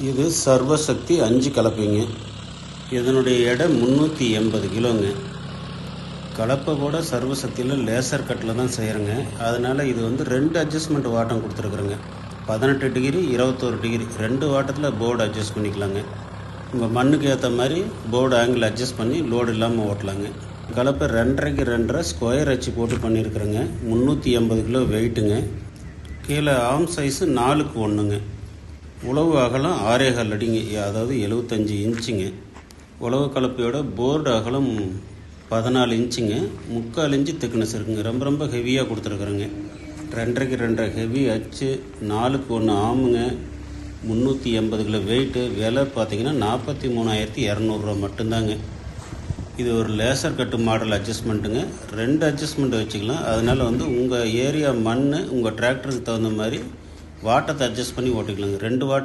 இது சர்வசக்தி 5 கலப்பைங்க. இதனுடைய எடை 380 கிலோங்க. கலப்பை கூட சர்வசக்தியில் லேசர் கட்டில் தான் செய்கிறேங்க. அதனால் இது 2 அட்ஜஸ்ட்மெண்ட் வாட்டம் கொடுத்துருக்குறேங்க. 18 டிகிரி 21 டிகிரி 2 வாட்டத்தில் போர்டு அட்ஜஸ்ட் பண்ணிக்கலாங்க. உங்கள் மண்ணுக்கு ஏற்ற மாதிரி போர்டு ஆங்கிள் அட்ஜஸ்ட் பண்ணி லோடு இல்லாமல் ஓட்டலாங்க. கலப்பை 2.5க்கு 2.5 ஸ்கொயர் அச்சு போட்டு பண்ணியிருக்கிறேங்க. 380 கிலோ வெயிட்டுங்க. கீழே ஆர்ம் சைஸு 4க்கு 1ங்க. உழவு அகலம் 6.25 அடிங்க, அதாவது 75 இன்ச்சுங்க. உழவு கலப்பையோட போர்டு அகலம் 14 இன்ச்சுங்க. 3/4 இன்ச்சு திக்னஸ் இருக்குங்க. ரொம்ப ஹெவியாக கொடுத்துருக்குறேங்க. 2.5க்கு 2.5 ஹெவி அச்சு, 4க்கு 1 ஆமுங்க, 380 கிலோ வெயிட்டு. விலை பார்த்தீங்கன்னா 43,200 மட்டும்தாங்க. இது ஒரு லேசர் கட்டு மாடல் அட்ஜஸ்ட்மெண்ட்டுங்க. 2 அட்ஜஸ்ட்மெண்ட் வச்சுக்கலாம். அதனால் உங்கள் ஏரியா மண் உங்கள் டிராக்டருக்கு தகுந்த மாதிரி வாட்டத்தை அட்ஜஸ்ட் பண்ணி ஓட்டிக்கலாங்க. 2 வாட்